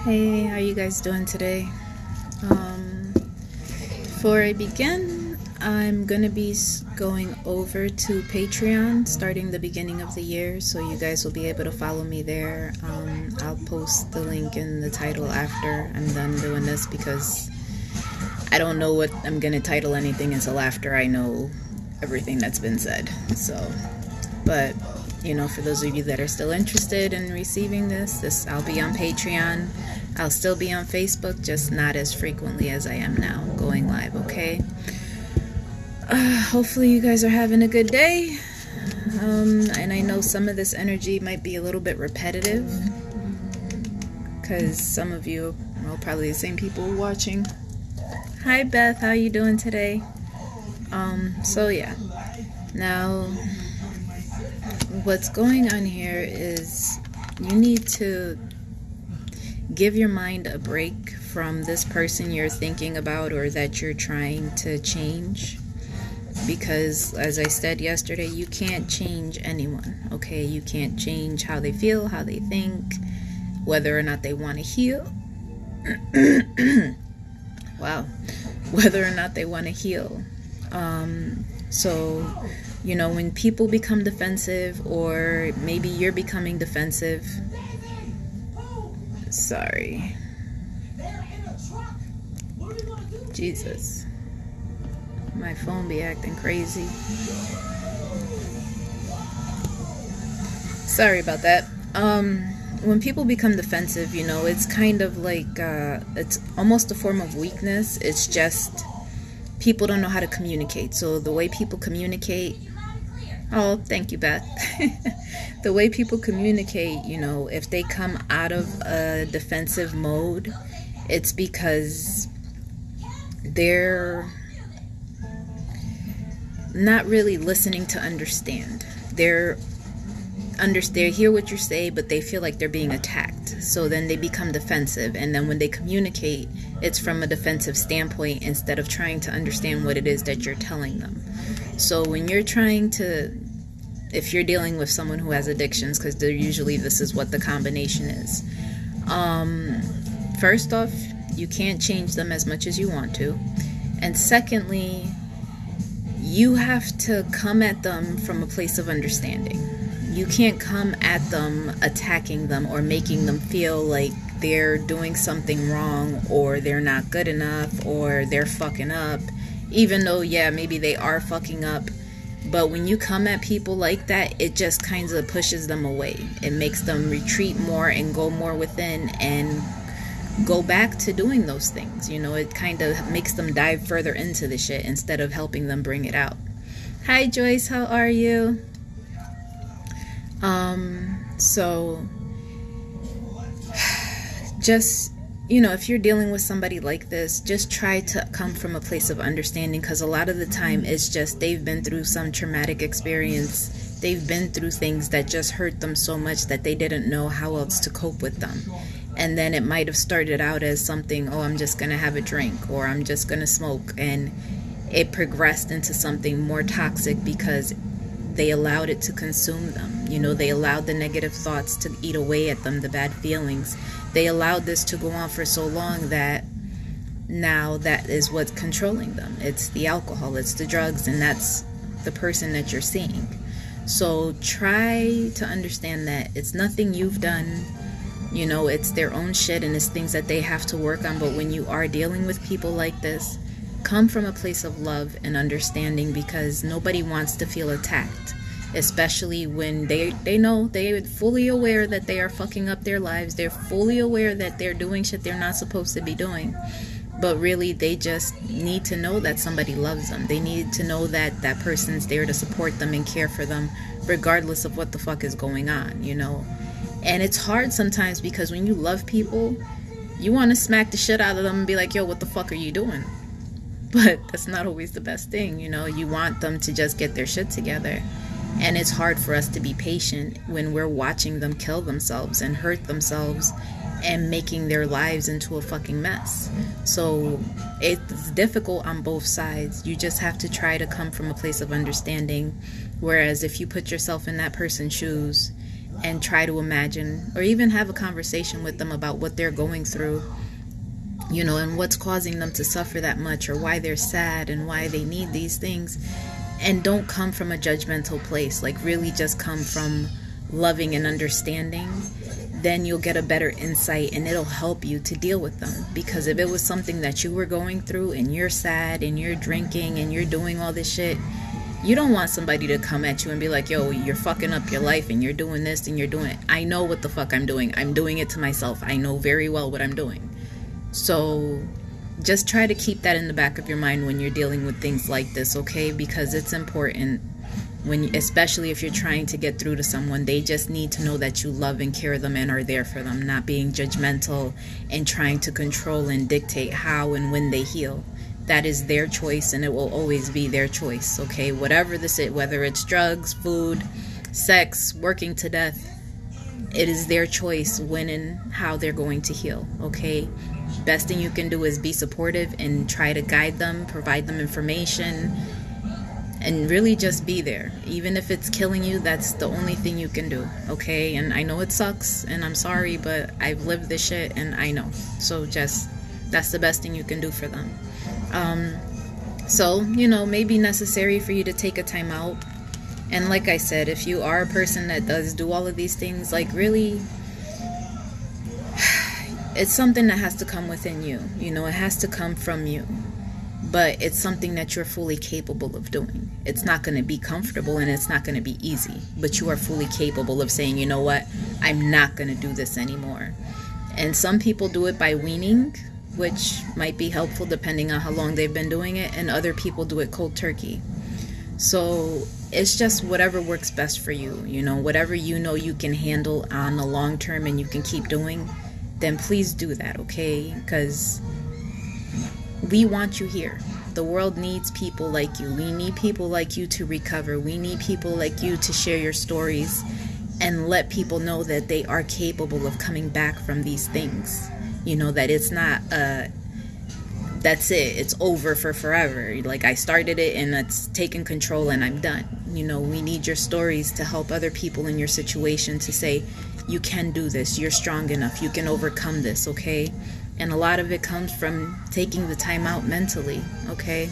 Hey, how you guys doing today? Before I begin, I'm gonna be going over to Patreon starting the beginning of the year, so you guys will be able to follow me there. I'll post the link in the title after I'm done doing this because I don't know what I'm gonna title anything until after I know everything that's been said. But you know, for those of you that are still interested in receiving this, I'll be on Patreon. I'll still be on Facebook, just not as frequently as I am now, going live, okay? Hopefully you guys are having a good day. And I know some of this energy might be a little bit repetitive, because some of you, well, probably the same people watching. Hi Beth, how you doing today? So yeah. Now, what's going on here is you need to give your mind a break from this person you're thinking about or that you're trying to change, because as I said yesterday, you can't change anyone, okay? You can't change how they feel, how they think, whether or not they want to heal. Wow. Whether or not they want to heal. So, you know, when people become defensive, or maybe you're becoming defensive. Sorry. Jesus. My phone be acting crazy. Sorry about that. When people become defensive, you know, it's kind of like, it's almost a form of weakness. It's just people don't know how to communicate. So the way people communicate, oh, thank you, Beth. The way people communicate, you know, if they come out of a defensive mode, it's because they're not really listening to understand. They hear what you say, but they feel like they're being attacked. So then they become defensive. And then when they communicate, it's from a defensive standpoint instead of trying to understand what it is that you're telling them. So when you're trying to, if you're dealing with someone who has addictions, because they're usually, this is what the combination is. First off, you can't change them as much as you want to. And secondly, you have to come at them from a place of understanding. You can't come at them attacking them or making them feel like they're doing something wrong, or they're not good enough, or they're fucking up, even though, yeah, maybe they are fucking up. But when you come at people like that, it just kind of pushes them away. It makes them retreat more and go more within and go back to doing those things. You know, it kind of makes them dive further into the shit instead of helping them bring it out. Hi Joyce, how are you? So just, you know, if you're dealing with somebody like this, just try to come from a place of understanding, because a lot of the time it's just they've been through some traumatic experience. They've been through things that just hurt them so much that they didn't know how else to cope with them. And then it might have started out as something, oh, I'm just going to have a drink, or I'm just going to smoke. And it progressed into something more toxic because they allowed it to consume them. You know, they allowed the negative thoughts to eat away at them, the bad feelings. They allowed this to go on for so long that now that is what's controlling them. It's the alcohol, it's the drugs, and that's the person that you're seeing. So try to understand that it's nothing you've done. You know, it's their own shit and it's things that they have to work on. But when you are dealing with people like this, come from a place of love and understanding, because nobody wants to feel attacked. Especially when they know, they're fully aware that they are fucking up their lives. They're fully aware that they're doing shit they're not supposed to be doing. But really, they just need to know that somebody loves them. They need to know that that person's there to support them and care for them, regardless of what the fuck is going on, you know. And it's hard sometimes, because when you love people, you want to smack the shit out of them and be like, yo, what the fuck are you doing? But that's not always the best thing, you know. You want them to just get their shit together. And it's hard for us to be patient when we're watching them kill themselves and hurt themselves and making their lives into a fucking mess. So it's difficult on both sides. You just have to try to come from a place of understanding. Whereas if you put yourself in that person's shoes and try to imagine or even have a conversation with them about what they're going through, you know, and what's causing them to suffer that much, or why they're sad and why they need these things. And don't come from a judgmental place, like really just come from loving and understanding. Then you'll get a better insight and it'll help you to deal with them. Because if it was something that you were going through and you're sad and you're drinking and you're doing all this shit, you don't want somebody to come at you and be like, yo, you're fucking up your life and you're doing this and you're doing it. I know what the fuck I'm doing. I'm doing it to myself. I know very well what I'm doing. So just try to keep that in the back of your mind when you're dealing with things like this, okay? Because it's important, when, especially if you're trying to get through to someone. They just need to know that you love and care them and are there for them, not being judgmental and trying to control and dictate how and when they heal. That is their choice, and it will always be their choice, okay? Whatever this is, whether it's drugs, food, sex, working to death, it is their choice when and how they're going to heal, okay? Best thing you can do is be supportive and try to guide them, provide them information, and really just be there. Even if it's killing you, that's the only thing you can do, okay? And I know it sucks, and I'm sorry, but I've lived this shit, and I know. So just, that's the best thing you can do for them. So, you know, maybe necessary for you to take a time out. And like I said, if you are a person that does do all of these things, like really, it's something that has to come within you. You know, it has to come from you. But it's something that you're fully capable of doing. It's not going to be comfortable and it's not going to be easy. But you are fully capable of saying, you know what, I'm not going to do this anymore. And some people do it by weaning, which might be helpful depending on how long they've been doing it. And other people do it cold turkey. So it's just whatever works best for you. You know, whatever you know you can handle on the long term and you can keep doing, then please do that, okay? Because we want you here. The world needs people like you. We need people like you to recover. We need people like you to share your stories and let people know that they are capable of coming back from these things. You know, that it's not that's it, it's over for forever. Like, I started it and it's taken control and I'm done. You know, we need your stories to help other people in your situation to say, you can do this, you're strong enough, you can overcome this, okay? And a lot of it comes from taking the time out mentally, okay?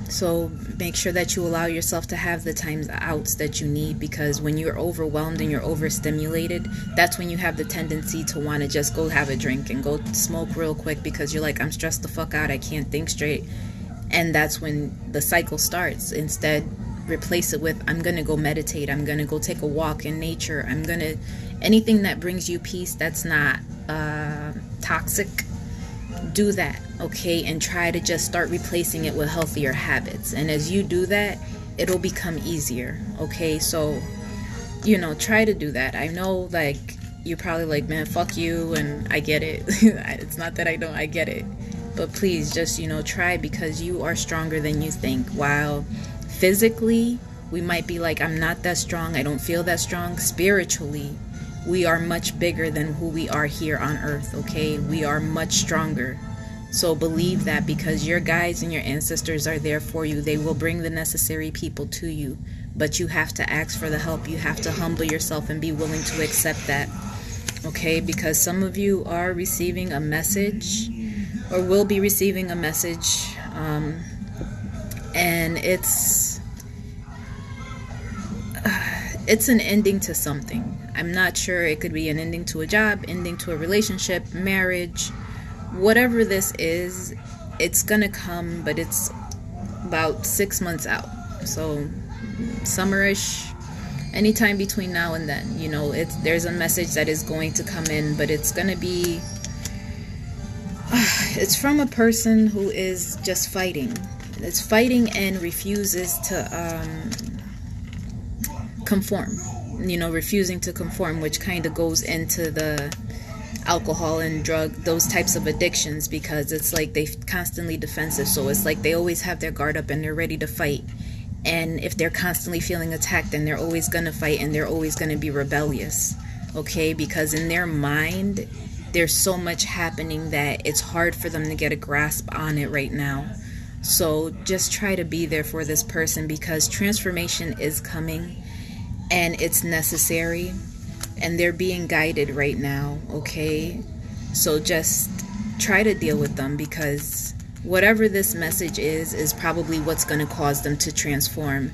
So make sure that you allow yourself to have the times outs that you need, because when you're overwhelmed and you're overstimulated, that's when you have the tendency to want to just go have a drink and go smoke real quick because you're like, I'm stressed the fuck out, I can't think straight. And that's when the cycle starts. Instead, replace it with, I'm gonna go meditate, I'm gonna go take a walk in nature, I'm gonna, anything that brings you peace that's not toxic, do that, okay? And try to just start replacing it with healthier habits. And as you do that, it'll become easier, okay? So, you know, try to do that. I know, like, you're probably like, man, fuck you, and I get it. It's not that I don't, I get it. But please just, you know, try, because you are stronger than you think. While physically, we might be like, I'm not that strong, I don't feel that strong. Spiritually, we are much bigger than who we are here on earth, okay? We are much stronger. So believe that, because your guides and your ancestors are there for you. They will bring the necessary people to you. But you have to ask for the help. You have to humble yourself and be willing to accept that, okay? Because some of you are receiving a message, or will be receiving a message, and it's an ending to something. I'm not sure. It could be an ending to a job, ending to a relationship, marriage, whatever this is. It's gonna come, but it's about 6 months out. So summerish, anytime between now and then. You know, there's a message that is going to come in, but it's gonna be it's from a person who is just fighting. It's fighting and refuses to conform. You know, refusing to conform, which kind of goes into the alcohol and drug, those types of addictions, because it's like they're constantly defensive. So it's like they always have their guard up and they're ready to fight. And if they're constantly feeling attacked, then they're always going to fight and they're always going to be rebellious, okay? Because in their mind, there's so much happening that it's hard for them to get a grasp on it right now. So just try to be there for this person, because transformation is coming and it's necessary, and they're being guided right now, okay? So just try to deal with them, because whatever this message is probably what's going to cause them to transform.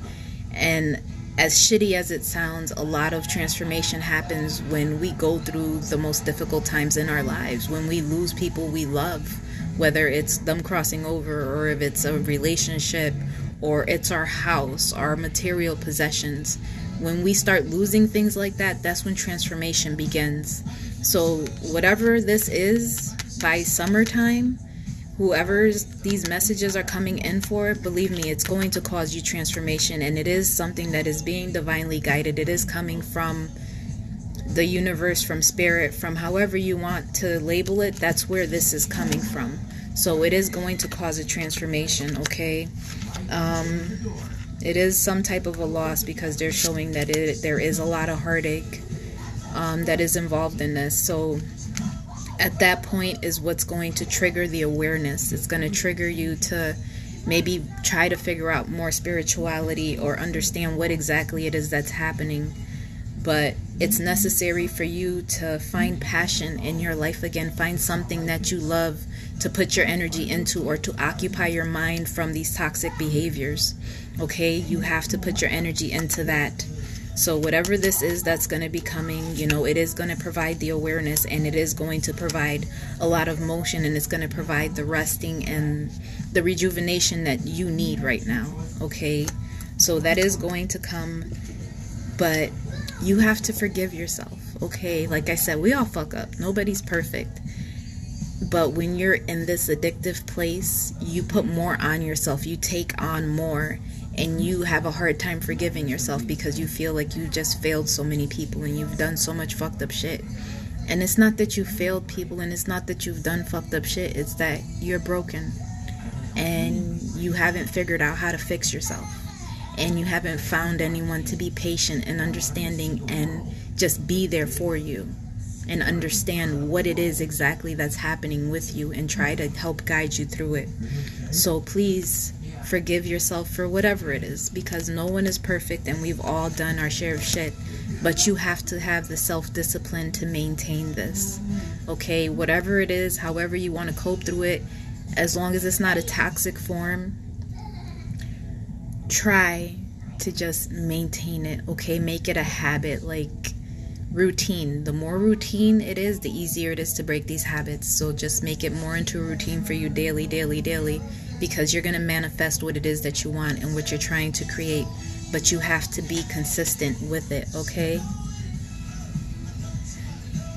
And as shitty as it sounds, a lot of transformation happens when we go through the most difficult times in our lives, when we lose people we love, whether it's them crossing over, or if it's a relationship, or it's our house, our material possessions. When we start losing things like that, that's when transformation begins. So whatever this is, by summertime, whoever these messages are coming in for, believe me, it's going to cause you transformation, and it is something that is being divinely guided. It is coming from the universe, from spirit, from however you want to label it. That's where this is coming from. So it is going to cause a transformation, okay? It is some type of a loss, because they're showing that there is a lot of heartache that is involved in this. So at that point is what's going to trigger the awareness. It's going to trigger you to maybe try to figure out more spirituality, or understand what exactly it is that's happening. But it's necessary for you to find passion in your life again. Find something that you love to put your energy into, or to occupy your mind from these toxic behaviors. Okay, you have to put your energy into that. So whatever this is that's going to be coming, it is going to provide the awareness, and it is going to provide a lot of motion, and it's going to provide the resting and the rejuvenation that you need right now. Okay, so that is going to come, but you have to forgive yourself. Okay, like I said, we all fuck up. Nobody's perfect. But when you're in this addictive place, you put more on yourself. You take on more, and you have a hard time forgiving yourself, because you feel like you just failed so many people, and you've done so much fucked up shit. And it's not that you failed people, and it's not that you've done fucked up shit. It's that you're broken, and you haven't figured out how to fix yourself, and you haven't found anyone to be patient and understanding and just be there for you, and understand what it is exactly that's happening with you, and try to help guide you through it. So please forgive yourself for whatever it is, because no one is perfect, and we've all done our share of shit. But you have to have the self-discipline to maintain this. Okay, whatever it is, however you want to cope through it, as long as it's not a toxic form, try to just maintain it. Okay, make it a habit, like routine. The more routine it is, the easier it is to break these habits. So just make it more into a routine for you daily, because you're going to manifest what it is that you want and what you're trying to create. But you have to be consistent with it, okay?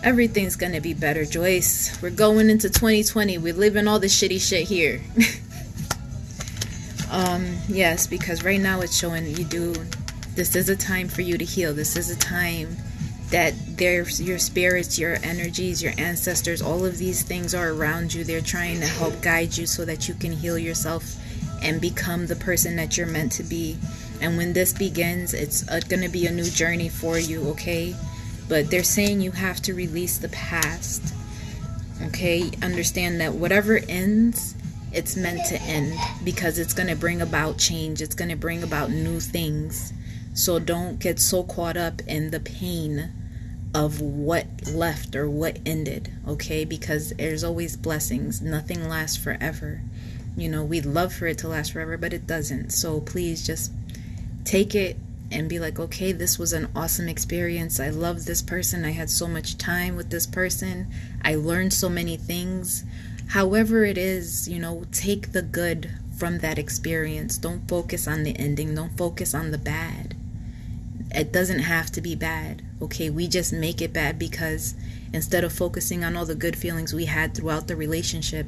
Everything's going to be better, Joyce. We're going into 2020. We're living all the shitty shit here. Yes, because right now it's showing this is a time for you to heal. This is a time that there's your spirits, your energies, your ancestors, all of these things are around you. They're trying to help guide you so that you can heal yourself and become the person that you're meant to be. And when this begins, it's going to be a new journey for you, okay? But they're saying you have to release the past, okay? Understand that whatever ends, it's meant to end, because it's going to bring about change. It's going to bring about new things. So don't get so caught up in the pain of what left or what ended, okay? Because there's always blessings. Nothing lasts forever. We'd love for it to last forever, but it doesn't. So please just take it and be like, okay, this was an awesome experience. I love this person. I had so much time with this person. I learned so many things. However it is, take the good from that experience. Don't focus on the ending. Don't focus on the bad. It doesn't have to be bad, okay? We just make it bad because instead of focusing on all the good feelings we had throughout the relationship,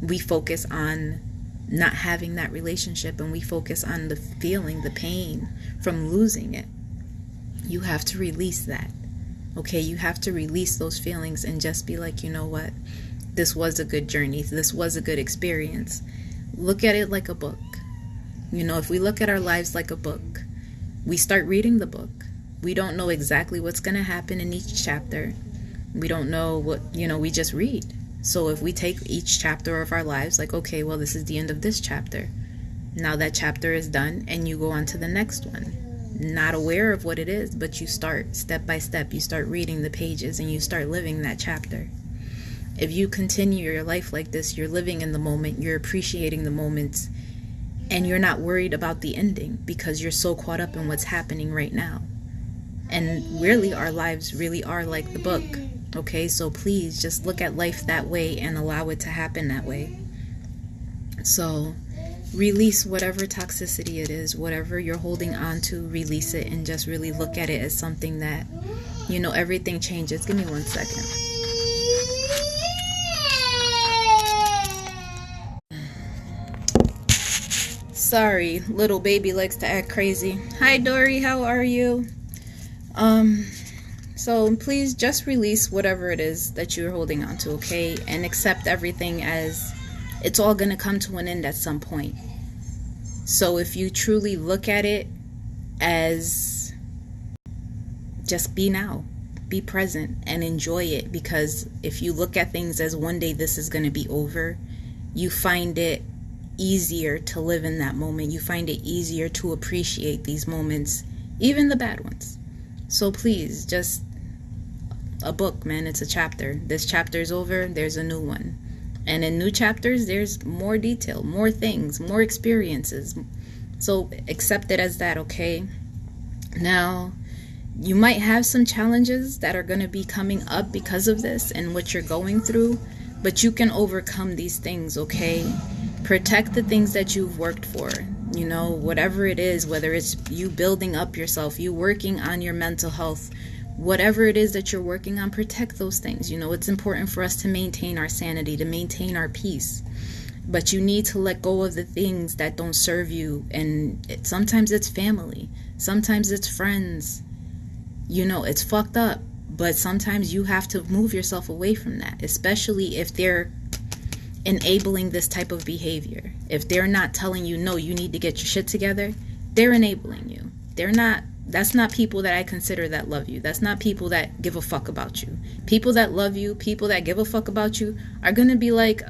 we focus on not having that relationship, and we focus on the feeling, the pain from losing it. You have to release that, okay? You have to release those feelings and just be like, you know what? This was a good journey. This was a good experience. Look at it like a book. If we look at our lives like a book, we start reading the book. We don't know exactly what's going to happen in each chapter. We don't know what, we just read. So if we take each chapter of our lives like, okay, well, this is the end of this chapter. Now that chapter is done and you go on to the next one. Not aware of what it is, but you start step by step. You start reading the pages and you start living that chapter. If you continue your life like this, you're living in the moment, you're appreciating the moments, and you're not worried about the ending because you're so caught up in what's happening right now. And really, our lives really are like the book. Okay, so please just look at life that way and allow it to happen that way. So release whatever toxicity it is, whatever you're holding on to, release it and just really look at it as something that, everything changes. Give me 1 second. Sorry, little baby likes to act crazy. Hi, Dory, how are you? So please just release whatever it is that you're holding on to, okay? And accept everything as it's all going to come to an end at some point. So if you truly look at it as just be now, be present and enjoy it, because if you look at things as one day this is going to be over, you find it easier to live in that moment. You find it easier to appreciate these moments, even the bad ones. So please, just a book, man. It's a chapter. This chapter is over. There's a new one. And in new chapters, there's more detail, more things, more experiences. So accept it as that, okay? Now, you might have some challenges that are going to be coming up because of this and what you're going through, but you can overcome these things, okay? Protect the things that you've worked for, whatever it is, whether it's you building up yourself, you working on your mental health, whatever it is that you're working on, protect those things. It's important for us to maintain our sanity, to maintain our peace. But you need to let go of the things that don't serve you. And sometimes it's family. Sometimes it's friends. It's fucked up. But sometimes you have to move yourself away from that, especially if they're enabling this type of behavior. If they're not telling you, no, you need to get your shit together, they're enabling you. That's not people that I consider that love you. That's not people that give a fuck about you. People that love you, people that give a fuck about you are going to be like,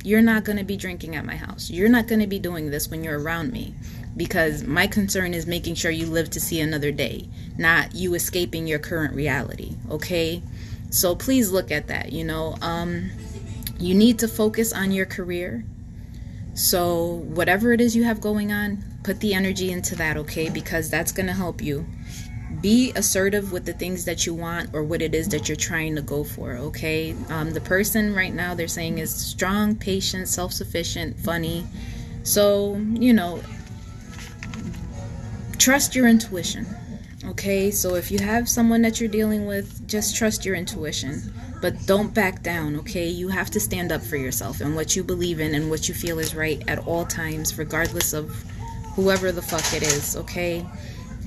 you're not going to be drinking at my house. You're not going to be doing this when you're around me, because my concern is making sure you live to see another day, not you escaping your current reality. Okay. So please look at that. You need to focus on your career. So whatever it is you have going on, put the energy into that, okay? Because that's going to help you. Be assertive with the things that you want or what it is that you're trying to go for, okay? The person right now, they're saying, is strong, patient, self-sufficient, funny. So, trust your intuition, okay? So if you have someone that you're dealing with, just trust your intuition. But don't back down, okay? You have to stand up for yourself and what you believe in and what you feel is right at all times, regardless of whoever the fuck it is, okay?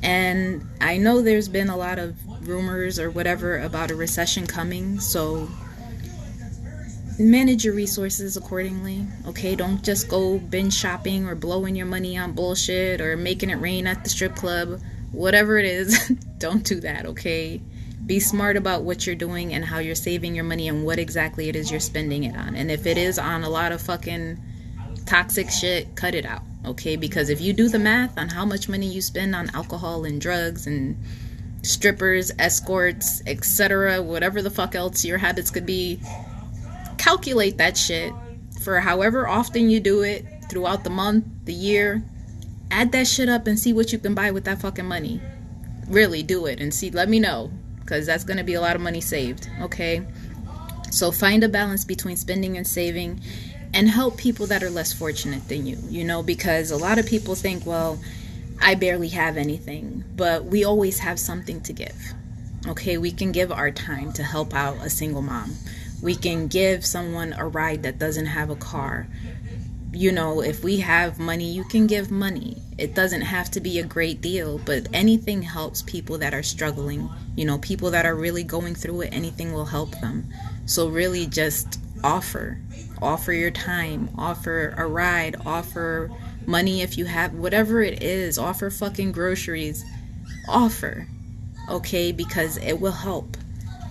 And I know there's been a lot of rumors or whatever about a recession coming, so manage your resources accordingly, okay? Don't just go binge shopping or blowing your money on bullshit or making it rain at the strip club. Whatever it is, don't do that, okay? Be smart about what you're doing and how you're saving your money and what exactly it is you're spending it on. And if it is on a lot of fucking toxic shit, cut it out, okay? Because if you do the math on how much money you spend on alcohol and drugs and strippers, escorts, etc., whatever the fuck else your habits could be, calculate that shit for however often you do it throughout the month, the year. Add that shit up and see what you can buy with that fucking money. Really do it and see. Let me know, because that's going to be a lot of money saved, okay? So find a balance between spending and saving, and help people that are less fortunate than you, because a lot of people think, well, I barely have anything, but we always have something to give, okay? We can give our time to help out a single mom. We can give someone a ride that doesn't have a car. If we have money, you can give money. It doesn't have to be a great deal, but anything helps people that are struggling. People that are really going through it, anything will help them. So really just offer your time, offer a ride, offer money if you have, whatever it is, offer fucking groceries, offer, okay? Because it will help.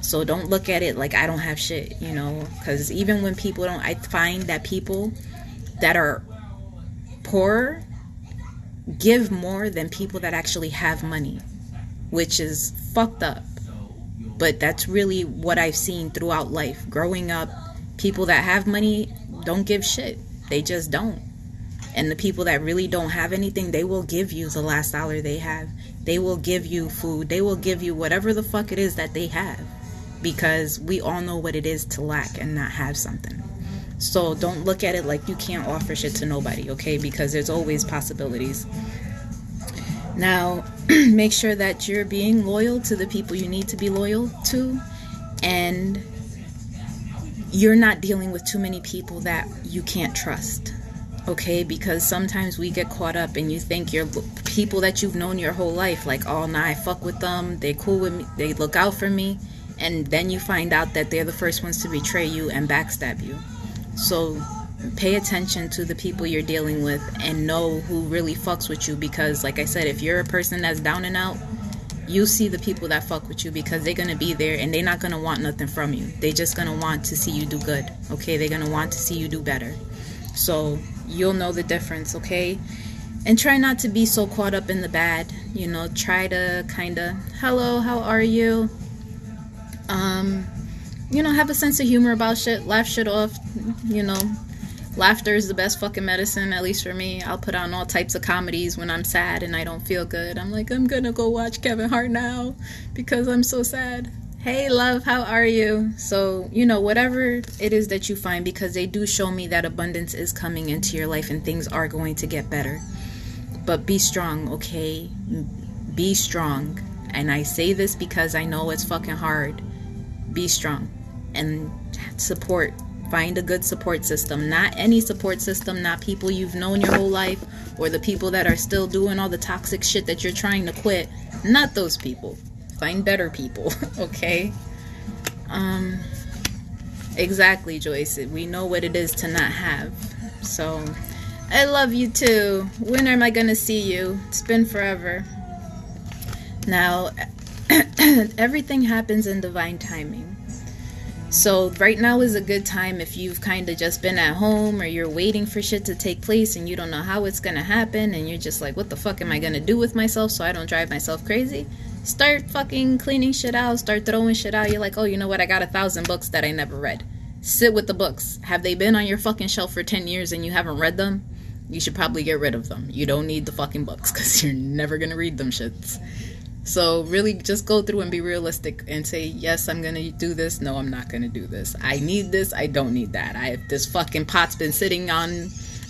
So don't look at it like I don't have shit, because even when people don't, I find that people that are poorer give more than people that actually have money, which is fucked up. But that's really what I've seen throughout life. Growing up, people that have money don't give shit. They just don't. And the people that really don't have anything, they will give you the last dollar they have. They will give you food. They will give you whatever the fuck it is that they have. Because we all know what it is to lack and not have something. So don't look at it like you can't offer shit to nobody, okay? Because there's always possibilities. Now, make sure that you're being loyal to the people you need to be loyal to. And you're not dealing with too many people that you can't trust. Okay, because sometimes we get caught up and you think you're people that you've known your whole life, like, oh, nah, I fuck with them, they cool with me, they look out for me, and then you find out that they're the first ones to betray you and backstab you. So pay attention to the people you're dealing with and know who really fucks with you, because like I said, if you're a person that's down and out, you see the people that fuck with you because they're gonna be there and they're not gonna want nothing from you. They're just gonna want to see you do good, okay? They're gonna want to see you do better. So you'll know the difference, okay? And try not to be so caught up in the bad. You know, try to kind of, hello, how are you? You know, have a sense of humor about shit. Laugh shit off. You know, laughter is the best fucking medicine, at least for me. I'll put on all types of comedies when I'm sad and I don't feel good. I'm like, I'm gonna go watch Kevin Hart now because I'm so sad. Hey love, how are you? So, you know, whatever it is that you find, because they do show me that abundance is coming into your life and things are going to get better. But be strong, okay? Be strong. And I say this because I know it's fucking hard. Be strong and support. Find a good support system. Not any support system, not people you've known your whole life or the people that are still doing all the toxic shit that you're trying to quit. Not those people. Find better people, okay? Exactly, Joyce. We know what it is to not have. So, I love you too. When am I gonna see you? It's been forever. Now, everything happens in divine timing. So right now is a good time if you've kind of just been at home or you're waiting for shit to take place and you don't know how it's gonna happen and you're just like, what the fuck am I gonna do with myself so I don't drive myself crazy? Start fucking cleaning shit out, start throwing shit out. You're like, oh, you know what, I got 1,000 books that I never read. Sit with the books. Have they been on your fucking shelf for 10 years and you haven't read them? You should probably get rid of them. You don't need the fucking books because you're never gonna read them shits. So really just go through and be realistic and say, yes, I'm gonna do this. No, I'm not gonna do this. I need this. I don't need that. This fucking pot's been sitting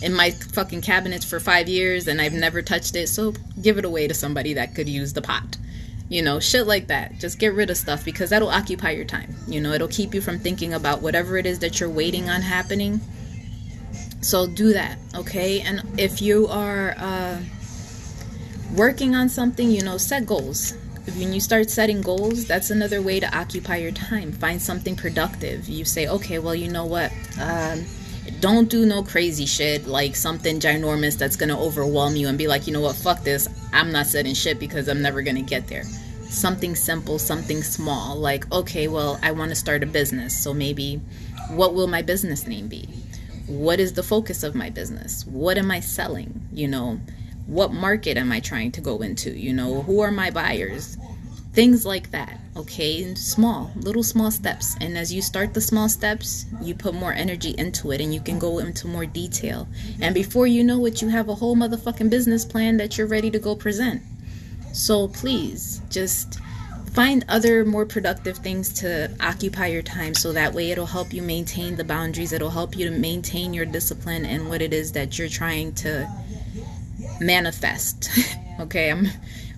in my fucking cabinets for 5 years and I've never touched it. So give it away to somebody that could use the pot. You know, shit like that. Just get rid of stuff because that'll occupy your time. You know, it'll keep you from thinking about whatever it is that you're waiting on happening. So do that, okay? And if you are working on something, you know, set goals. When you start setting goals, that's another way to occupy your time. Find something productive. You say, okay, well, you know what? Don't do no crazy shit like something ginormous that's gonna overwhelm you and be like, you know what, fuck this. I'm not setting shit because I'm never gonna get there. Something simple, something small. Like, okay, well, I want to start a business. So maybe, what will my business name be? What is the focus of my business? What am I selling? You know, what market am I trying to go into? You know, who are my buyers? Things like that, okay? Little small steps. And as you start the small steps, you put more energy into it and you can go into more detail. And before you know it, you have a whole motherfucking business plan that you're ready to go present. So please, just find other more productive things to occupy your time so that way it'll help you maintain the boundaries. It'll help you to maintain your discipline and what it is that you're trying to manifest. Okay,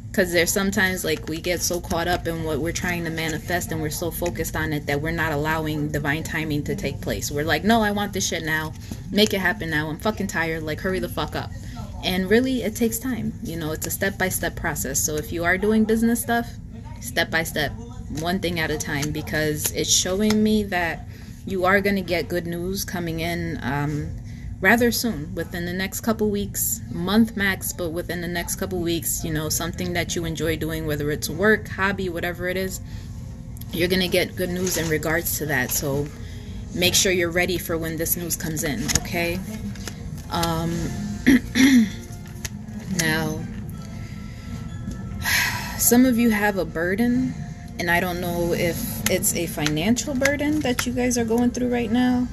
because there's sometimes like we get so caught up in what we're trying to manifest and we're so focused on it that we're not allowing divine timing to take place. We're like, no, I want this shit now. Make it happen now. I'm fucking tired. Like, hurry the fuck up. And really, it takes time. You know, it's a step-by-step process. So if you are doing business stuff, step-by-step, one thing at a time, because it's showing me that you are going to get good news coming in rather soon, within the next couple weeks, month max, but within the next couple weeks, you know, something that you enjoy doing, whether it's work, hobby, whatever it is, you're going to get good news in regards to that. So make sure you're ready for when this news comes in, okay? Now, some of you have a burden, and I don't know if it's a financial burden that you guys are going through right now.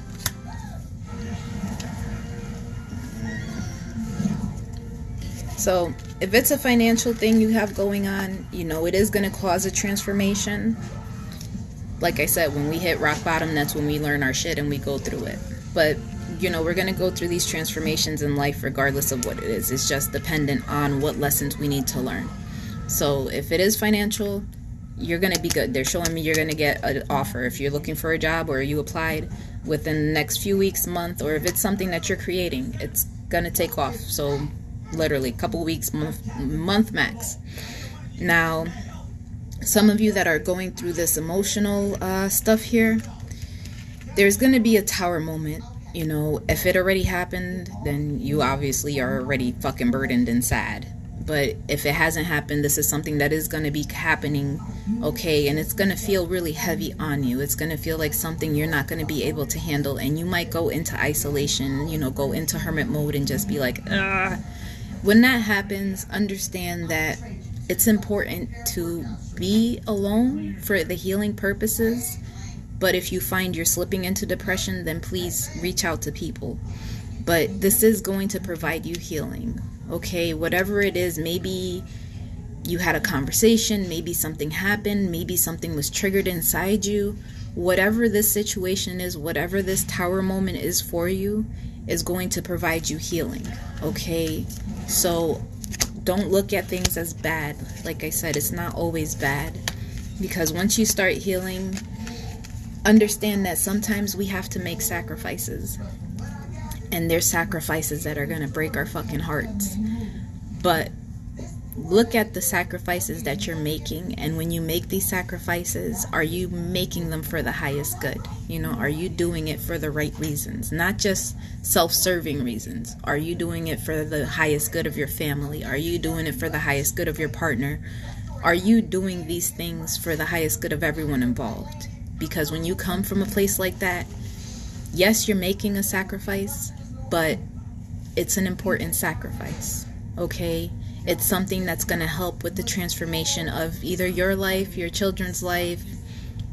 So if it's a financial thing you have going on, you know, it is going to cause a transformation. Like I said, when we hit rock bottom, that's when we learn our shit and we go through it. But, you know, we're going to go through these transformations in life regardless of what it is. It's just dependent on what lessons we need to learn. So if it is financial, you're going to be good. They're showing me you're going to get an offer. If you're looking for a job or you applied within the next few weeks, month, or if it's something that you're creating, it's going to take off. So literally a couple weeks, month max. Now, some of you that are going through this emotional stuff here, there's going to be a tower moment. You know, if it already happened, then you obviously are already fucking burdened and sad. But if it hasn't happened, this is something that is going to be happening, okay? And it's going to feel really heavy on you. It's going to feel like something you're not going to be able to handle. And you might go into isolation, you know, go into hermit mode and just be like, ah. When that happens, understand that it's important to be alone for the healing purposes. But if you find you're slipping into depression, then please reach out to people. But this is going to provide you healing. Okay, whatever it is, maybe you had a conversation, maybe something happened, maybe something was triggered inside you. Whatever this situation is, whatever this tower moment is for you, is going to provide you healing. Okay, so don't look at things as bad. Like I said, it's not always bad. Because once you start healing, understand that sometimes we have to make sacrifices. And there's sacrifices that are going to break our fucking hearts. But look at the sacrifices that you're making. And when you make these sacrifices, are you making them for the highest good? You know, are you doing it for the right reasons? Not just self-serving reasons. Are you doing it for the highest good of your family? Are you doing it for the highest good of your partner? Are you doing these things for the highest good of everyone involved? Because when you come from a place like that, yes, you're making a sacrifice, but it's an important sacrifice, okay? It's something that's going to help with the transformation of either your life, your children's life,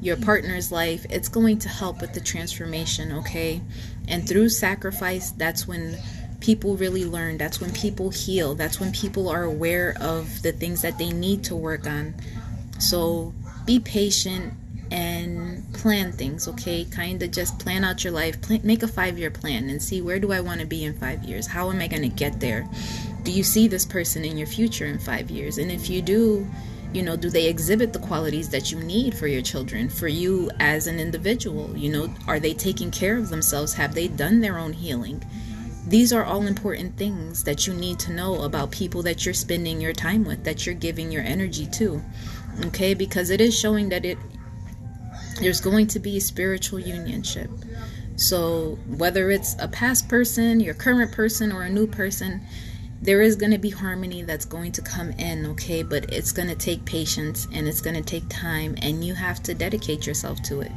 your partner's life. It's going to help with the transformation, okay? And through sacrifice, that's when people really learn. That's when people heal. That's when people are aware of the things that they need to work on. So be patient and plan things, okay? Kind of just plan out your life. Make a 5-year plan and see, where do I want to be in 5 years? How am I going to get there? Do you see this person in your future in 5 years? And if you do, you know, do they exhibit the qualities that you need for your children, for you as an individual? You know, are they taking care of themselves? Have they done their own healing? These are all important things that you need to know about people that you're spending your time with, that you're giving your energy to, okay? Because it is showing that there's going to be a spiritual unionship. So whether it's a past person, your current person, or a new person, there is going to be harmony that's going to come in, okay? But it's going to take patience and it's going to take time, and you have to dedicate yourself to it.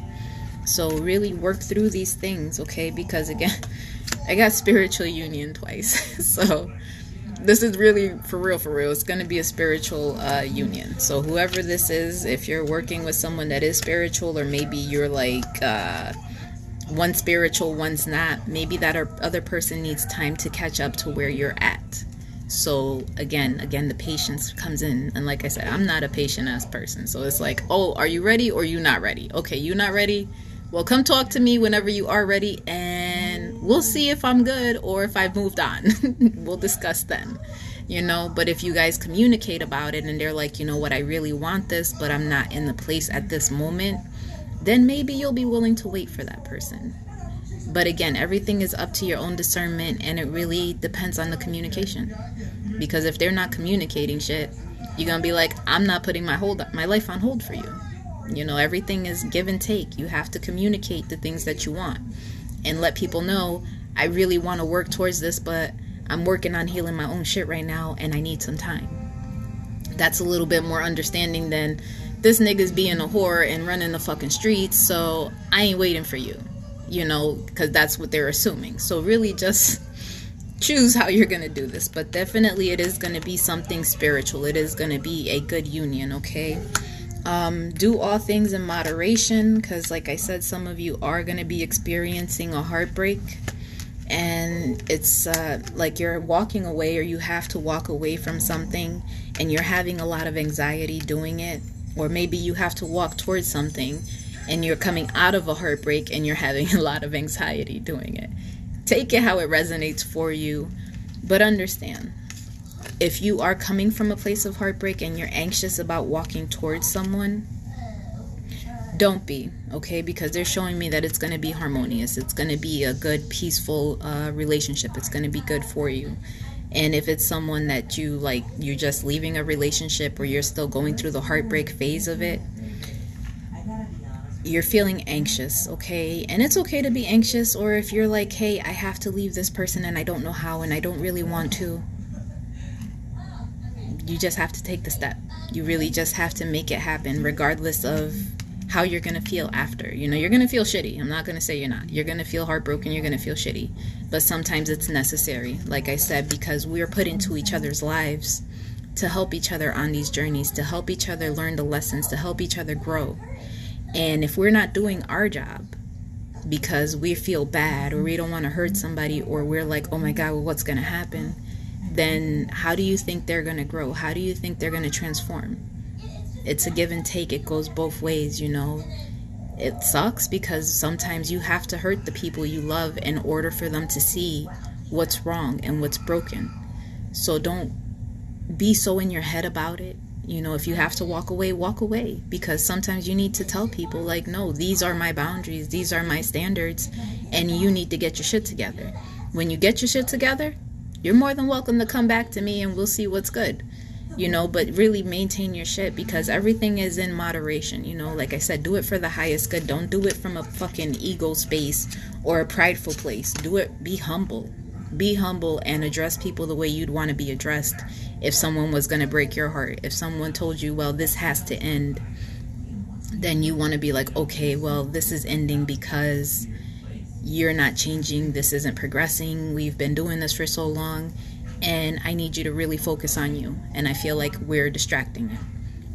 So really work through these things, okay? Because again, I got spiritual union twice. So this is really for real. It's going to be a spiritual union. So whoever this is, if you're working with someone that is spiritual, or maybe you're like one's spiritual, one's not, maybe that other person needs time to catch up to where you're at. So again, the patience comes in. And like I said, I'm not a patient ass person. So it's like, oh, are you ready or you not ready? Okay, you not ready? Well, come talk to me whenever you are ready, and we'll see if I'm good or if I've moved on. We'll discuss then, you know. But if you guys communicate about it and they're like, you know what, I really want this, but I'm not in the place at this moment, then maybe you'll be willing to wait for that person. But again, everything is up to your own discernment, and it really depends on the communication. Because if they're not communicating shit, you're going to be like, I'm not putting my life on hold for you. You know, everything is give and take. You have to communicate the things that you want and let people know, I really want to work towards this, but I'm working on healing my own shit right now and I need some time. That's a little bit more understanding than this nigga's being a whore and running the fucking streets, so I ain't waiting for you, you know, because that's what they're assuming. So really just choose how you're going to do this, but definitely it is going to be something spiritual. It is going to be a good union, okay? Do all things in moderation, because like I said, some of you are going to be experiencing a heartbreak, and it's like you're walking away, or you have to walk away from something, and you're having a lot of anxiety doing it. Or maybe you have to walk towards something and you're coming out of a heartbreak and you're having a lot of anxiety doing it. Take it how it resonates for you, but understand, if you are coming from a place of heartbreak and you're anxious about walking towards someone, don't be, okay? Because they're showing me that it's going to be harmonious. It's going to be a good, peaceful relationship. It's going to be good for you. And if it's someone that you like, you're just leaving a relationship, or you're still going through the heartbreak phase of it, you're feeling anxious, okay? And it's okay to be anxious. Or if you're like, hey, I have to leave this person and I don't know how and I don't really want to, you just have to take the step. You really just have to make it happen, regardless of how you're going to feel after. You know, you're going to feel shitty. I'm not going to say you're not. You're going to feel heartbroken. You're going to feel shitty. But sometimes it's necessary, like I said, because we're put into each other's lives to help each other on these journeys, to help each other learn the lessons, to help each other grow. And if we're not doing our job because we feel bad, or we don't want to hurt somebody, or we're like, oh my God, well, what's going to happen? Then how do you think they're going to grow? How do you think they're going to transform? It's a give and take. It goes both ways, you know. It sucks because sometimes you have to hurt the people you love in order for them to see what's wrong and what's broken. So don't be so in your head about it. You know, if you have to walk away, because sometimes you need to tell people, like, no, these are my boundaries, these are my standards, and you need to get your shit together. When you get your shit together, you're more than welcome to come back to me and we'll see what's good. You know, but really maintain your shit, because everything is in moderation. You know, like I said, do it for the highest good. Don't do it from a fucking ego space or a prideful place. Do it, be humble. Be humble and address people the way you'd want to be addressed if someone was going to break your heart. If someone told you, well, this has to end, then you want to be like, okay, well, this is ending because you're not changing. This isn't progressing. We've been doing this for so long, and I need you to really focus on you. And I feel like we're distracting you.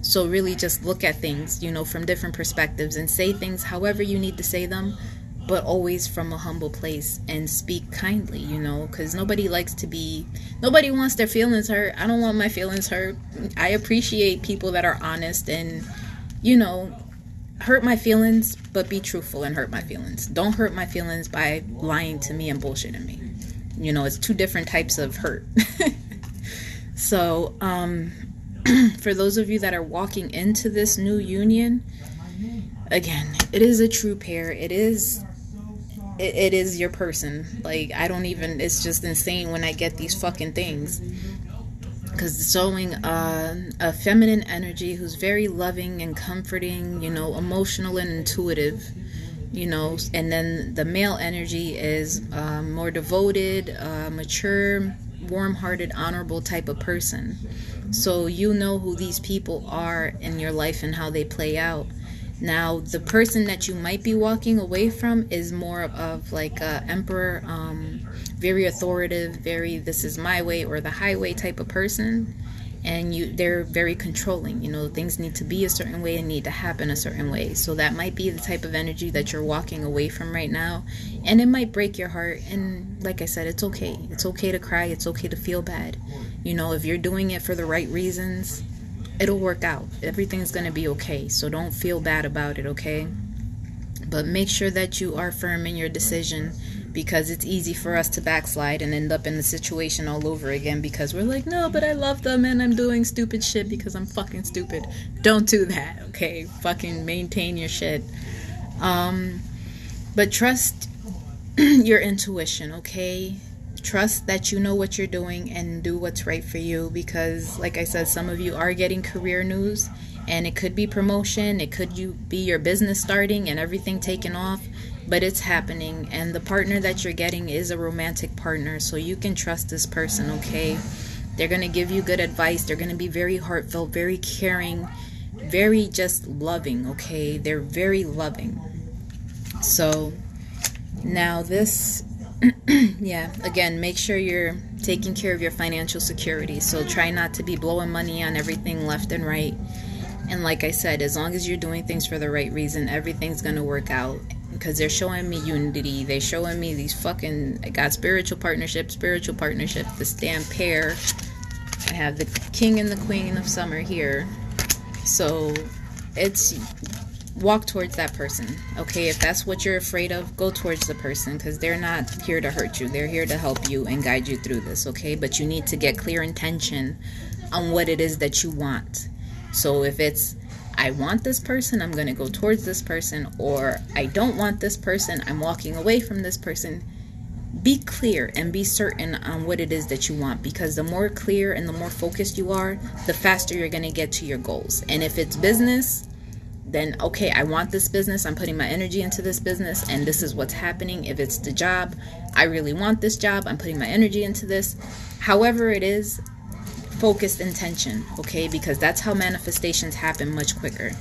So really just look at things, you know, from different perspectives, and say things however you need to say them, but always from a humble place, and speak kindly, you know, because nobody wants their feelings hurt. I don't want my feelings hurt. I appreciate people that are honest and, you know, hurt my feelings, but be truthful and hurt my feelings. Don't hurt my feelings by lying to me and bullshitting me. You know, it's two different types of hurt. So, for those of you that are walking into this new union, again, it is a true pair. It is your person. Like, it's just insane when I get these fucking things. Because it's showing a feminine energy who's very loving and comforting, you know, emotional and intuitive. You know, and then the male energy is more devoted, mature, warm-hearted, honorable type of person. So you know who these people are in your life and how they play out. Now, the person that you might be walking away from is more of like a emperor, very authoritative, very this is my way or the highway type of person. And they're very controlling. You know, things need to be a certain way and need to happen a certain way. So that might be the type of energy that you're walking away from right now. And it might break your heart. And like I said, it's okay. It's okay to cry. It's okay to feel bad. You know, if you're doing it for the right reasons, it'll work out. Everything's going to be okay. So don't feel bad about it, okay? But make sure that you are firm in your decision, because it's easy for us to backslide and end up in the situation all over again because we're like, no, but I love them and I'm doing stupid shit because I'm fucking stupid. Don't do that, okay? Fucking maintain your shit. But trust your intuition, okay? Trust that you know what you're doing and do what's right for you, because like I said, some of you are getting career news, and it could be promotion, it could be your business starting and everything taking off, but it's happening. And the partner that you're getting is a romantic partner, so you can trust this person, okay? They're going to give you good advice. They're going to be very heartfelt, very caring, very just loving, okay? They're very loving. So now this Yeah, again, make sure you're taking care of your financial security. So try not to be blowing money on everything left and right. And like I said, as long as you're doing things for the right reason, everything's gonna work out. Because they're showing me unity. They're showing me these fucking, I got spiritual partnership, this damn pair. I have the king and the queen of summer here. So it's walk towards that person. Okay, if that's what you're afraid of, go towards the person, because they're not here to hurt you. They're here to help you and guide you through this. Okay, but you need to get clear intention on what it is that you want. So if it's, I want this person, I'm going to go towards this person, or I don't want this person, I'm walking away from this person. Be clear and be certain on what it is that you want, because the more clear and the more focused you are, the faster you're going to get to your goals. And if it's business, then okay, I want this business, I'm putting my energy into this business, and this is what's happening. If it's the job, I really want this job, I'm putting my energy into this. However it is, focused intention, okay? Because that's how manifestations happen much quicker.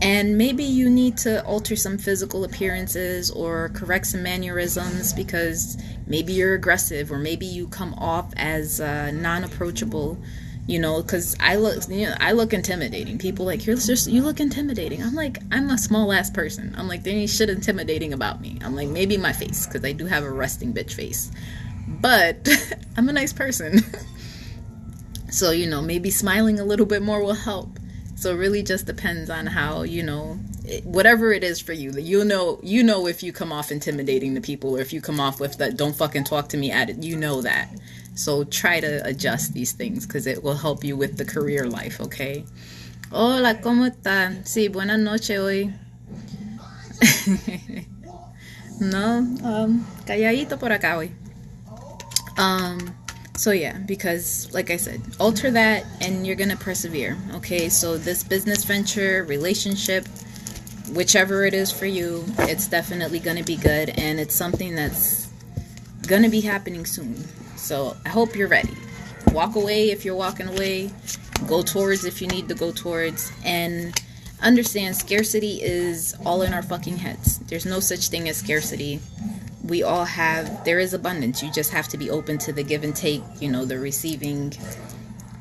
And maybe you need to alter some physical appearances or correct some mannerisms, because maybe you're aggressive, or maybe you come off as non-approachable, you know, because I look intimidating. People like, you look intimidating. I'm like, I'm a small ass person. I'm like, there ain't shit intimidating about me. I'm like, maybe my face, because I do have a resting bitch face, but I'm a nice person. So, you know, maybe smiling a little bit more will help. So it really just depends on how, you know, whatever it is for you. You know if you come off intimidating to people, or if you come off with that don't fucking talk to me attitude, you know that. So try to adjust these things, because it will help you with the career life, okay? Hola, ¿cómo está? Sí, buenas noches hoy. No, calladito por acá hoy. So yeah, because like I said, alter that and you're gonna persevere. Okay, so this business venture, relationship, whichever it is for you, it's definitely gonna be good, and it's something that's gonna be happening soon. So I hope you're ready. Walk away if you're walking away. Go towards if you need to go towards. And understand, scarcity is all in our fucking heads. There's no such thing as scarcity. We all have, there is abundance. You just have to be open to the give and take, you know, the receiving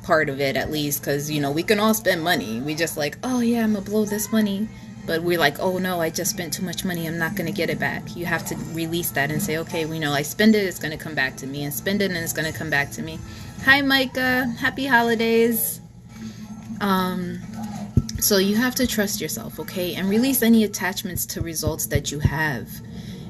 part of it at least. Because, you know, we can all spend money. We just like, oh yeah, I'm gonna blow this money. But we're like, oh no, I just spent too much money, I'm not gonna get it back. You have to release that and say, okay, we know I spend it, it's gonna come back to me. And spend it and it's gonna come back to me. Hi Micah, happy holidays. So you have to trust yourself, okay? And release any attachments to results that you have.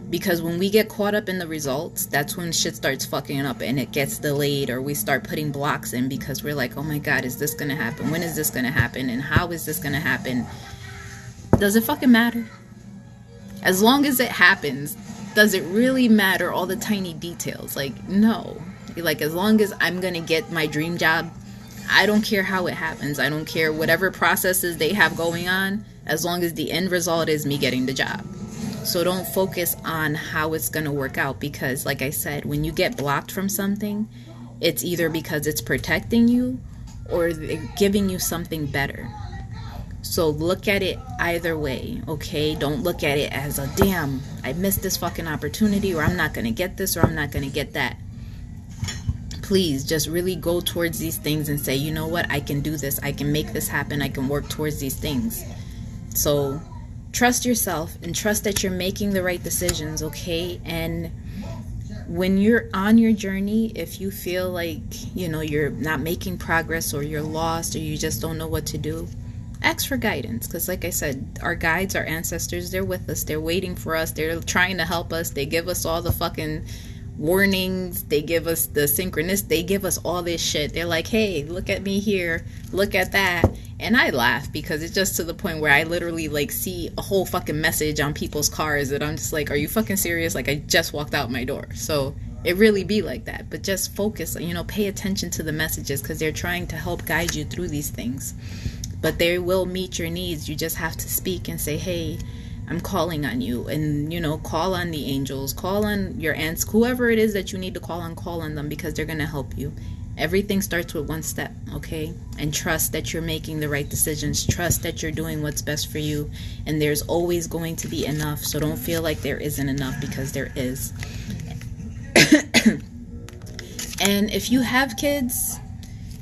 Because when we get caught up in the results, that's when shit starts fucking up and it gets delayed, or we start putting blocks in because we're like, oh my God, is this gonna happen? When is this gonna happen? And how is this gonna happen? Does it fucking matter? As long as it happens, does it really matter all the tiny details? Like, no. Like, as long as I'm gonna get my dream job, I don't care how it happens. I don't care whatever processes they have going on, as long as the end result is me getting the job. So don't focus on how it's going to work out, because like I said, when you get blocked from something, it's either because it's protecting you or they're giving you something better. So look at it either way, okay? Don't look at it as a, damn, I missed this fucking opportunity, or I'm not going to get this, or I'm not going to get that. Please just really go towards these things and say, you know what, I can do this, I can make this happen, I can work towards these things. So trust yourself and trust that you're making the right decisions, okay? And when you're on your journey, if you feel like, you know, you're not making progress, or you're lost, or you just don't know what to do, ask for guidance. Because like I said, our guides, our ancestors, they're with us, they're waiting for us, they're trying to help us. They give us all the fucking warnings, they give us the synchronous, they give us all this shit. They're like, hey, look at me here, look at that. And I laugh because it's just to the point where I literally like see a whole fucking message on people's cars that I'm just like, are you fucking serious? Like, I just walked out my door. So it really be like that. But just focus, you know, pay attention to the messages, because they're trying to help guide you through these things. But they will meet your needs. You just have to speak and say, hey, I'm calling on you. And, you know, call on the angels, call on your aunts, whoever it is that you need to call on them, because they're going to help you. Everything starts with one step, okay? And trust that you're making the right decisions. Trust that you're doing what's best for you. And there's always going to be enough. So don't feel like there isn't enough, because there is. And if you have kids,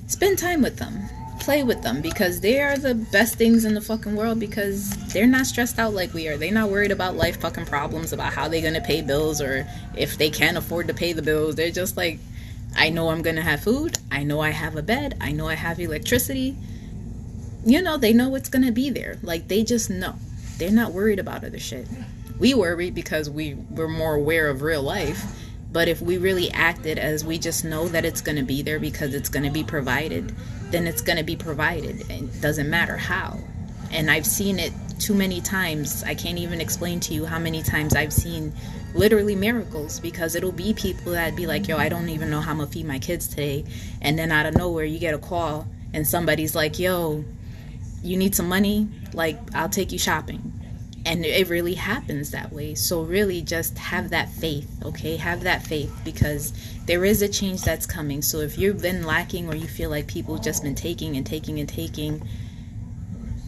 spend time with them. Play with them, because they are the best things in the fucking world, because they're not stressed out like we are. They're not worried about life fucking problems, about how they're gonna pay bills or if they can't afford to pay the bills. They're just like, I know I'm gonna have food, I know I have a bed, I know I have electricity. You know, they know it's gonna be there. Like, they just know. They're not worried about other shit. We worry because we're more aware of real life. But if we really acted as we just know that it's going to be there because it's going to be provided, then it's going to be provided. It doesn't matter how. And I've seen it too many times. I can't even explain to you how many times I've seen literally miracles, because it'll be people that be like, yo, I don't even know how I'm going to feed my kids today. And then out of nowhere, you get a call and somebody's like, yo, you need some money? Like, I'll take you shopping. And it really happens that way. So really just have that faith, okay? Have that faith, because there is a change that's coming. So if you've been lacking, or you feel like people just been taking and taking and taking,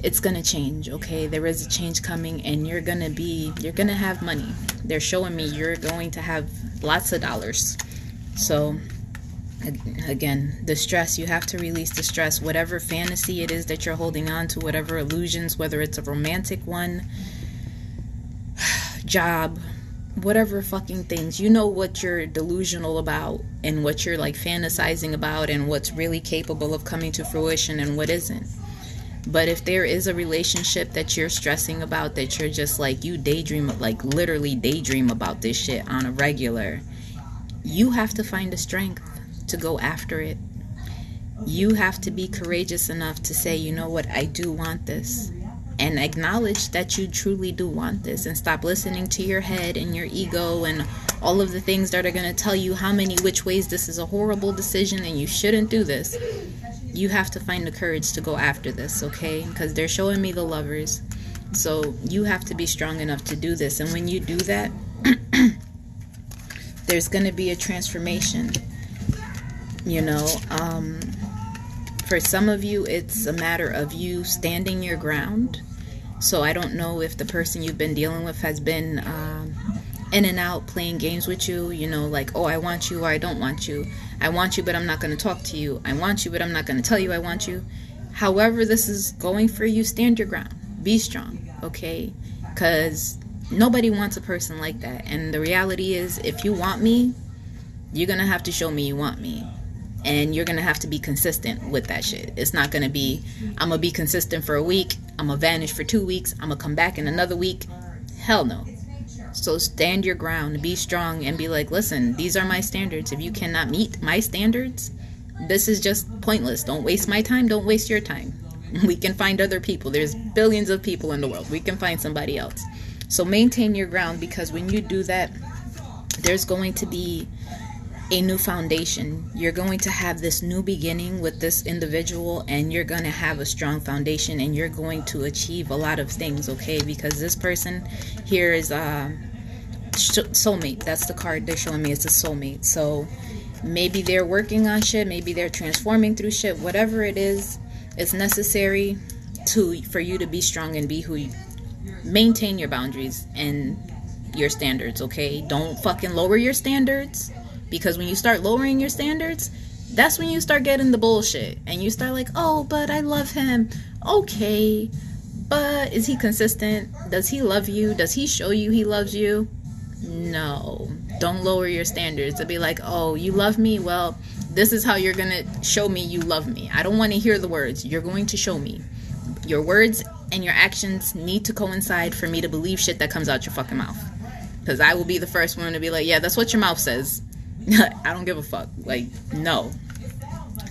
it's going to change, okay? There is a change coming, and you're going to have money. They're showing me you're going to have lots of dollars. So again, the stress, you have to release the stress. Whatever fantasy it is that you're holding on to, whatever illusions, whether it's a romantic one, job, whatever fucking things, you know what you're delusional about and what you're like fantasizing about and what's really capable of coming to fruition and what isn't. But if there is a relationship that you're stressing about, that you're just like, you daydream, like literally daydream about this shit on a regular, you have to find the strength to go after it. You have to be courageous enough to say, you know what, I do want this. And acknowledge that you truly do want this, and stop listening to your head and your ego and all of the things that are going to tell you which ways this is a horrible decision and you shouldn't do this. You have to find the courage to go after this, okay? Because they're showing me the Lovers. So you have to be strong enough to do this. And when you do that, there's going to be a transformation. You know, for some of you, it's a matter of you standing your ground. So I don't know if the person you've been dealing with has been in and out playing games with you, you know, like, oh, I want you or I don't want you. I want you, but I'm not going to talk to you. I want you, but I'm not going to tell you I want you. However this is going for you, stand your ground. Be strong, okay? Because nobody wants a person like that. And the reality is, if you want me, you're going to have to show me you want me. And you're going to have to be consistent with that shit. It's not going to be, I'm going to be consistent for a week, I'm going to vanish for 2 weeks, I'm going to come back in another week. Hell no. So stand your ground, be strong, and be like, listen, these are my standards. If you cannot meet my standards, this is just pointless. Don't waste my time, don't waste your time. We can find other people. There's billions of people in the world. We can find somebody else. So maintain your ground, because when you do that, there's going to be a new foundation. You're going to have this new beginning with this individual, and you're going to have a strong foundation, and you're going to achieve a lot of things, okay? Because this person here is soulmate. That's the card they're showing me. It's a soulmate. So maybe they're working on shit, maybe they're transforming through shit. Whatever it is, it's necessary for you to be strong and be who you maintain your boundaries and your standards, okay? Don't fucking lower your standards. Because when you start lowering your standards, that's when you start getting the bullshit. And you start like, oh, but I love him. Okay, but is he consistent? Does he love you? Does he show you he loves you? No. Don't lower your standards to be like, oh, you love me? Well, this is how you're going to show me you love me. I don't want to hear the words. You're going to show me. Your words and your actions need to coincide for me to believe shit that comes out your fucking mouth. Because I will be the first one to be like, yeah, that's what your mouth says. I don't give a fuck. Like, no.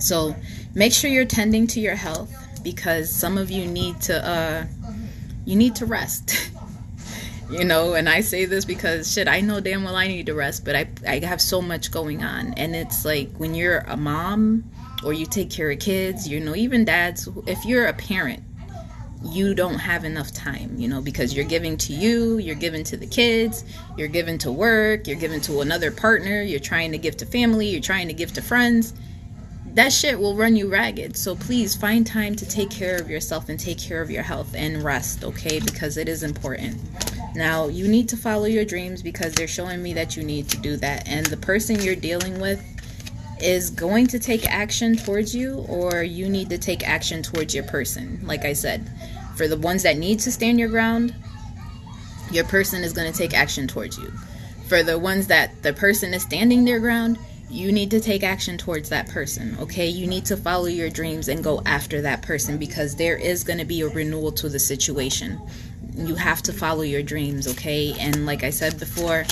So make sure you're tending to your health, because some of you need to rest. You know, and I say this because shit, I know damn well I need to rest, but I have so much going on. And it's like, when you're a mom or you take care of kids, you know, even dads, if you're a parent, you don't have enough time, you know, because you're giving to you, you're giving to the kids, you're giving to work, you're giving to another partner, you're trying to give to family, you're trying to give to friends. That shit will run you ragged. So please find time to take care of yourself and take care of your health and rest, okay? Because it is important. Now, you need to follow your dreams, because they're showing me that you need to do that. And the person you're dealing with is going to take action towards you, or you need to take action towards your person. Like I said, for the ones that need to stand your ground, your person is going to take action towards you. For the ones that the person is standing their ground, you need to take action towards that person, okay? You need to follow your dreams and go after that person, because there is going to be a renewal to the situation. You have to follow your dreams, okay? And like I said before,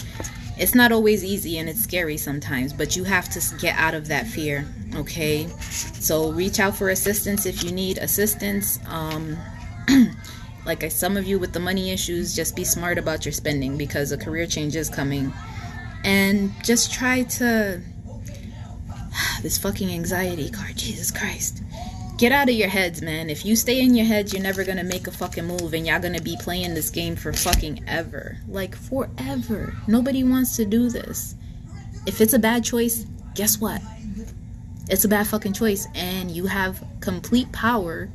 it's not always easy and it's scary sometimes, but you have to get out of that fear, okay? So reach out for assistance if you need assistance. Like some of you with the money issues, just be smart about your spending, because a career change is coming. And just try to... this fucking anxiety card, Jesus Christ. Get out of your heads, man. If you stay in your heads, you're never gonna make a fucking move, and y'all gonna be playing this game for fucking ever. Like, forever. Nobody wants to do this. If it's a bad choice, guess what? It's a bad fucking choice, and you have complete power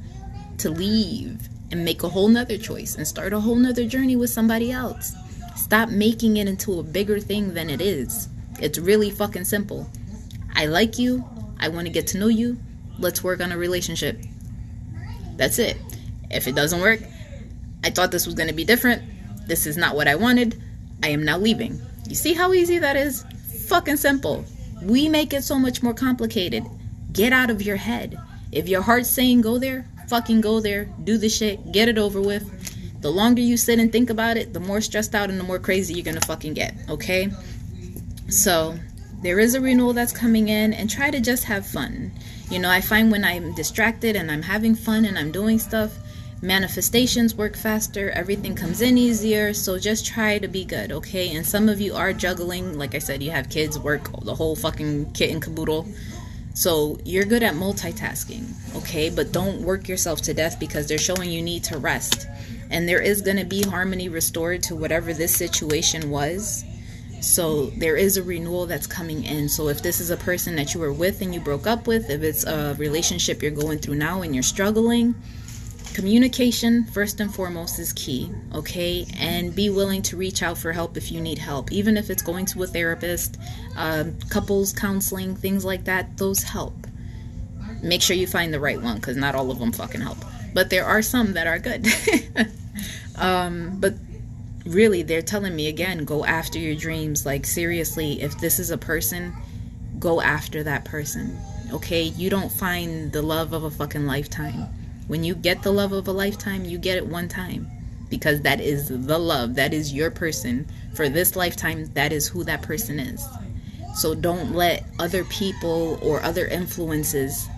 to leave and make a whole nother choice and start a whole nother journey with somebody else. Stop making it into a bigger thing than it is. It's really fucking simple. I like you. I want to get to know you. Let's work on a relationship. That's it. If it doesn't work, I thought this was going to be different. This is not what I wanted. I am now leaving. You see how easy that is? Fucking simple. We make it so much more complicated. Get out of your head. If your heart's saying go there, fucking go there. Do the shit. Get it over with. The longer you sit and think about it, the more stressed out and the more crazy you're going to fucking get. Okay? So... there is a renewal that's coming in, and try to just have fun. You know, I find when I'm distracted and I'm having fun and I'm doing stuff, manifestations work faster, everything comes in easier. So just try to be good, okay? And some of you are juggling. Like I said, you have kids, work, the whole fucking kit and caboodle. So you're good at multitasking, okay? But don't work yourself to death, because they're showing you need to rest. And there is going to be harmony restored to whatever this situation was. So there is a renewal that's coming in. So if this is a person that you were with and you broke up with, if it's a relationship you're going through now and you're struggling, communication first and foremost is key, okay? And be willing to reach out for help if you need help, even if it's going to a therapist, couples counseling, things like that. Those help. Make sure you find the right one, because not all of them fucking help, but there are some that are good. But really, they're telling me again, go after your dreams. Like, seriously, if this is a person, go after that person, okay? You don't find the love of a fucking lifetime. When you get the love of a lifetime, you get it one time, because that is the love. That is your person for this lifetime. That is who that person is. So don't let other people or other influences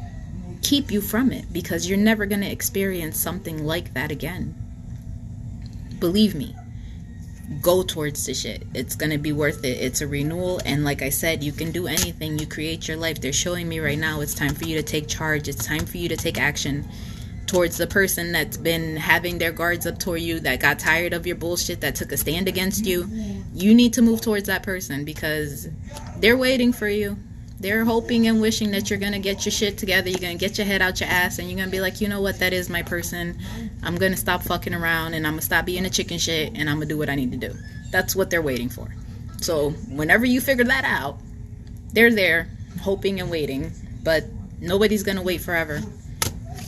keep you from it, because you're never going to experience something like that again. Believe me. Go towards the shit. It's gonna be worth it. It's a renewal, and like I said, you can do anything. You create your life. They're showing me right now it's time for you to take charge. It's time for you to take action towards the person that's been having their guards up toward you, that got tired of your bullshit, that took a stand against you. You need to move towards that person, because they're waiting for you. They're hoping and wishing that you're gonna get your shit together. You're gonna get your head out your ass, and you're gonna be like, you know what, that is my person. I'm gonna stop fucking around, and I'm gonna stop being a chicken shit, and I'm gonna do what I need to do. That's what they're waiting for. So whenever you figure that out, they're there hoping and waiting, but nobody's gonna wait forever.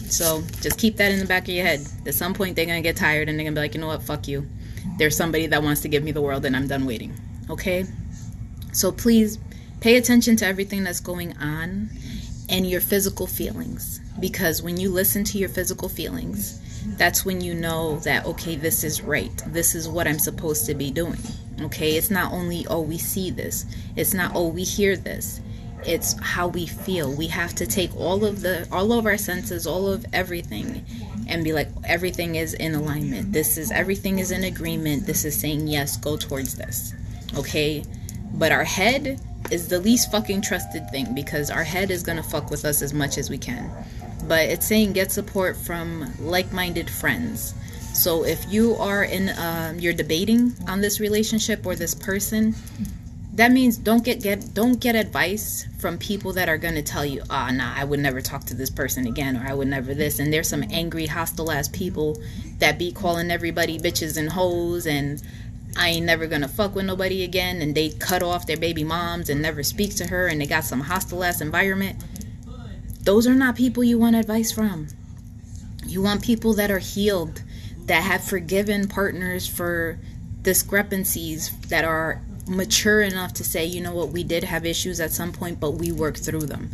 So just keep that in the back of your head. At some point they're gonna get tired, and they're gonna be like, you know what, fuck you. There's somebody that wants to give me the world, and I'm done waiting. Okay? So please pay attention to everything that's going on and your physical feelings, because when you listen to your physical feelings, that's when you know that, okay, this is right. This is what I'm supposed to be doing. Okay? It's not only, oh, we see this. It's not, oh, we hear this. It's how we feel. We have to take all of our senses, all of everything, and be like, everything is in alignment. Everything is in agreement. This is saying, yes, go towards this. Okay? But our head is the least fucking trusted thing, because our head is gonna fuck with us as much as we can. But it's saying get support from like-minded friends. So if you are you're debating on this relationship or this person, that means don't get advice from people that are gonna tell you, nah, I would never talk to this person again, or I would never this. And there's some angry, hostile ass people that be calling everybody bitches and hoes and I ain't never gonna fuck with nobody again, and they cut off their baby moms and never speak to her, and they got some hostile ass environment. Those are not people you want advice from. You want people that are healed, that have forgiven partners for discrepancies, that are mature enough to say, you know what, we did have issues at some point, but we worked through them.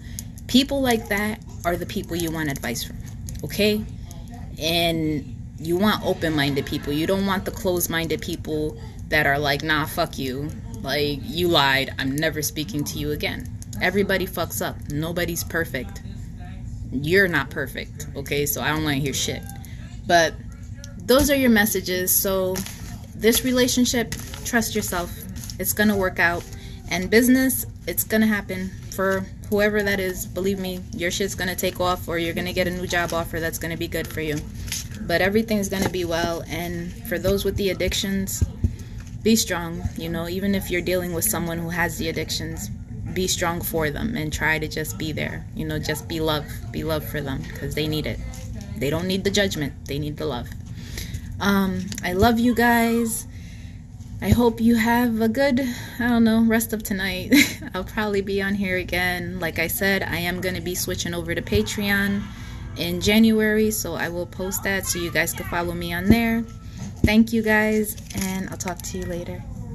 People like that are the people you want advice from, okay? And you want open-minded people. You don't want the closed-minded people that are like, nah, fuck you. Like, you lied. I'm never speaking to you again. Everybody fucks up. Nobody's perfect. You're not perfect, okay? So I don't want to hear shit. But those are your messages. So this relationship, trust yourself. It's going to work out. And business, it's going to happen for whoever that is. Believe me, your shit's going to take off, or you're going to get a new job offer that's going to be good for you. But everything's going to be well. And for those with the addictions, be strong. You know, even if you're dealing with someone who has the addictions, be strong for them and try to just be there. You know, just be love. Be love for them, because they need it. They don't need the judgment. They need the love. I love you guys. I hope you have a good, I don't know, rest of tonight. I'll probably be on here again. Like I said, I am going to be switching over to Patreon in January, so I will post that so you guys can follow me on there. Thank you guys, and I'll talk to you later.